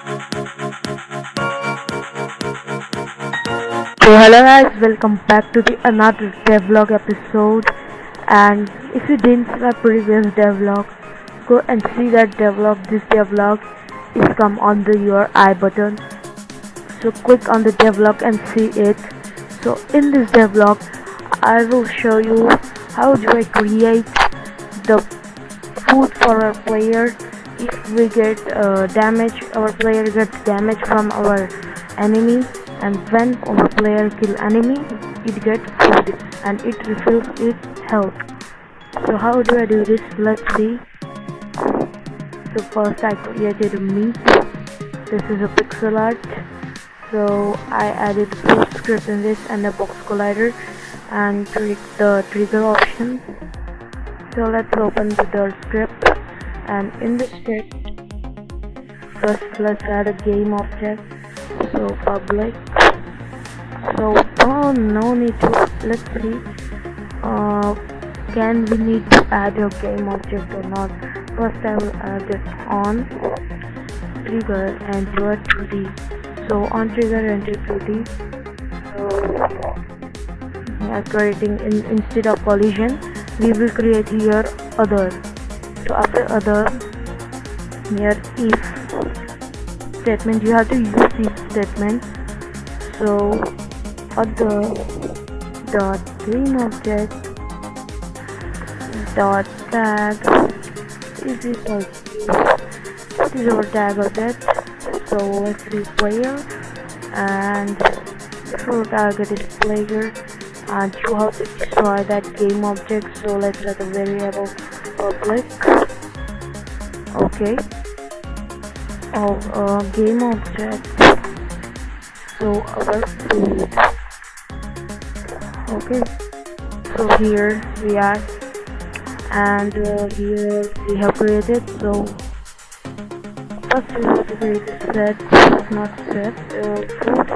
So hello guys, welcome back to the another devlog episode. And if you didn't see my previous devlog, go and see that devlog. This devlog is come on your I button. So click on the devlog and see it. So in this devlog, I will show you how do I create the food for our player. If we get damage, our player gets damage from our enemy, and when our player kill enemy, it gets food and it refills its health. So how do I do this? Let's see. So first I created a meat. This is a pixel art. So I added full script in this and a box collider and click the trigger option. So let's open the script, and in the script first let's add a game object. So public. So no need to, let's see, can we need to add a game object or not. First I will add it on trigger and draw 2D. So on trigger enter 2D. So we are creating instead of collision, we will create here other. So after other, here if statement, you have to use this statement. So other dot game object dot tag is equal to, what is our tag of that? So let's do player, and for target is player, and you have to destroy that game object. So let's set a variable public. Okay, of game object, so our food. Okay, so here we are, and here we have created. So first we have to create a set, not set, food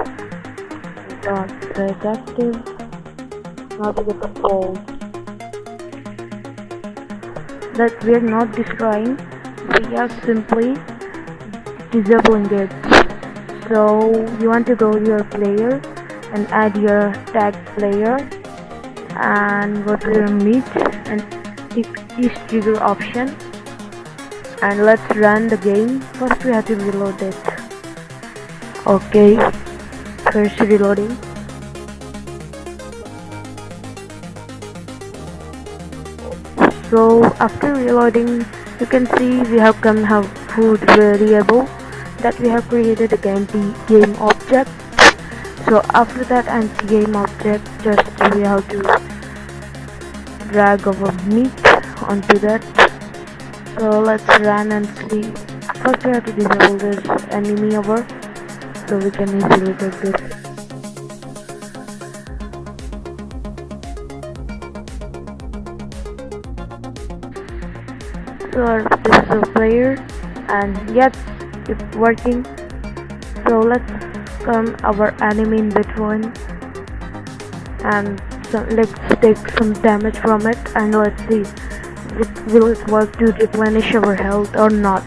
dot set active, not with the false, that we are not destroying, we are simply disabling it. So you want to go to your player and add your tag player and go to your meat and click this trigger option, and let's run the game. First we have to reload it. Okay, first reloading. So after reloading, you can see we have food variable that we have created a game object. So after that anti game object, just we have to drag our meat onto that. So let's run and see. First we have to disable this enemy over, so we can easily take this. So this is a player, and yes, it's working. So let's come our enemy in between, and let's take some damage from it, and let's see will it work to replenish our health or not.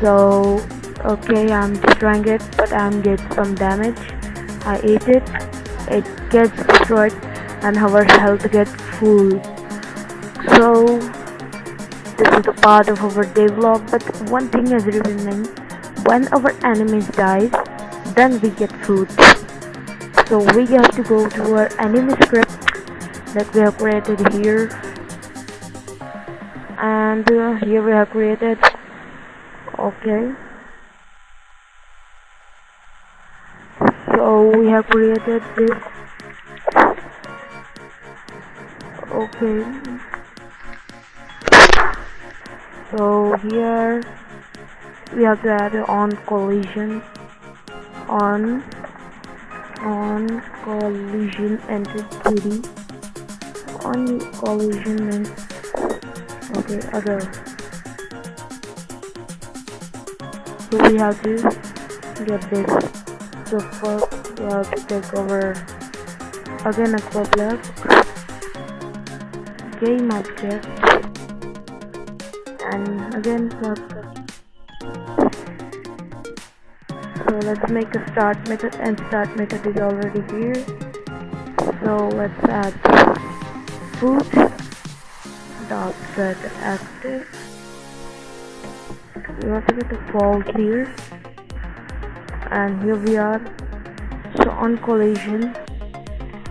So okay, I'm destroying it, but I'm getting some damage. I ate it, it gets destroyed, and our health gets full. So this is the part of our devlog, but one thing is remaining. When our enemies dies, then we get food. So we have to go to our enemy script that we have created here, and here we have created. Okay, so we have created this. Okay, so here we have to add on collision, on collision enter 3D, on collision and okay other. So we have to get this. So first we have to take over again a public game object, and again So let's make a start method, and start method is already here. So let's add food dot set active. We have to get a false here, and here we are. So on collision,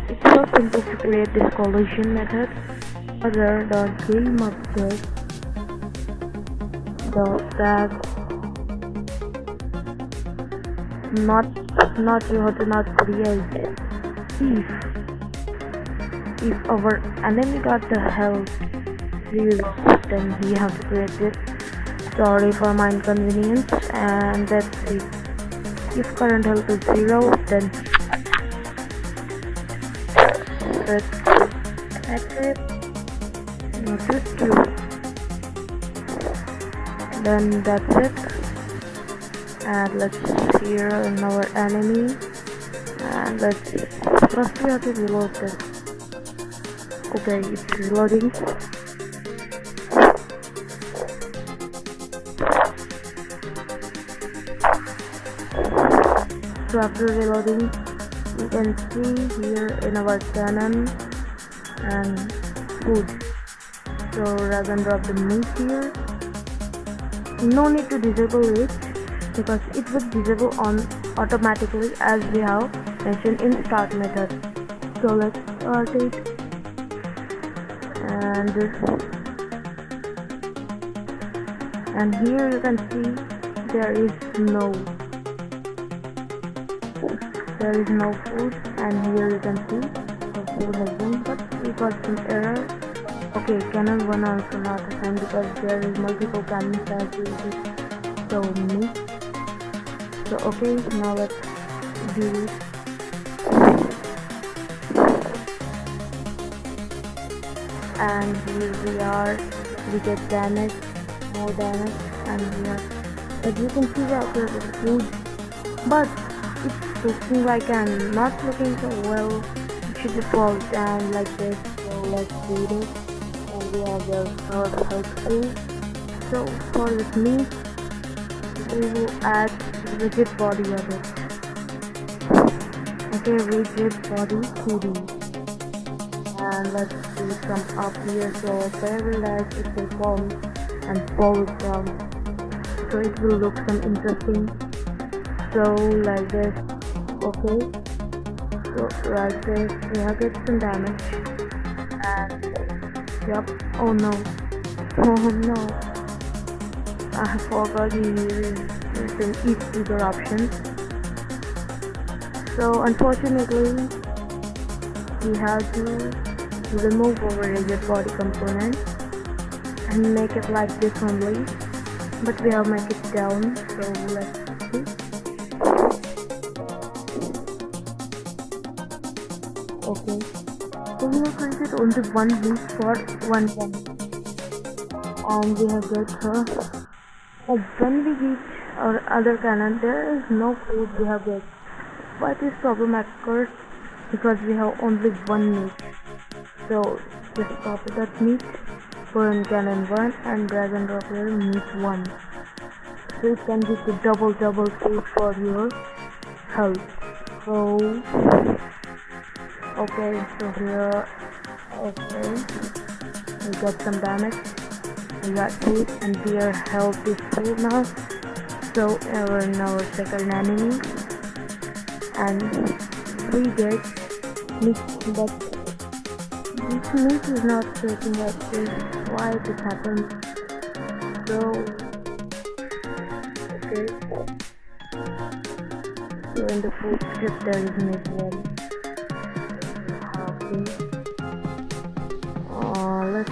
it's so simple to create this collision method. Other dot game object dot tag not you have to not create if our enemy got the health 0, then we have to create this. Sorry for my inconvenience. And let's see, if current health is 0, then let's active notice 2. Then that's it. And let's here in our enemy, and let's first we have to reload this. Okay, it's reloading. So after reloading, you can see here in our cannon and food. So drag and drop the meat here. No need to disable it, because it would disable on automatically as we have mentioned in start method. So let's start it, and here you can see there is no food, and here you can see the food has been, but we got some error. Okay, cannon 1 also not assigned because there is multiple cannons as we did. So meat. So okay, now let's do it. And here we are, we get damage, more damage, and we are, as you can see, after the food, but it's looking like I'm not looking so well. It should be fall down like this. So let's do this, and we have the third health food. So for this meat, we will add rigid body of it. Okay, rigid body 2D. And let's do some up here, so paralyze it will form and fall down. So it will look some interesting. So like this. Okay. So like this, we have get some damage. And yep. Oh no. Oh no. I forgot using each bigger option. So unfortunately, we have to remove our rigid body component and make it like this only. But we have make it down. So let's see. Okay. So we have created only one loop for one cannon, and we have got her. When we reach our other cannon, there is no food we have got. Why this problem occurs? Because we have only one meat. So just copy that meat, put in cannon 1 and drag and drop here meat 1. So it can be the double food for your health. So okay, so here, okay, we got some damage. We got food, and their health is full now. So we're now our second enemy, and we get meat, but this meat is not taking like this. Why this happened? So okay, so in the food strip there is meat 1. Okay. Let's,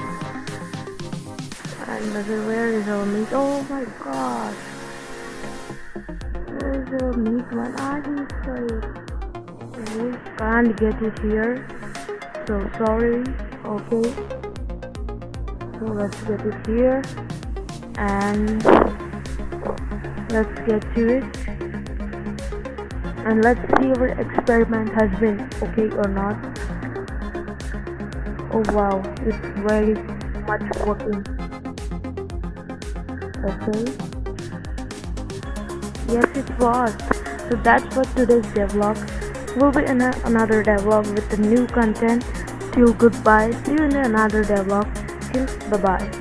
and where is our meat? Oh my gosh, where is our meat 1? Are you sorry? We can't get it here, so sorry. Okay, so let's get it here, and let's get to it, and let's see if our experiment has been okay or not. Oh wow, it's very much working. Okay, yes it was. So that's for today's devlog. We'll be in another devlog with the new content. Till goodbye. See you in another devlog. Till bye bye.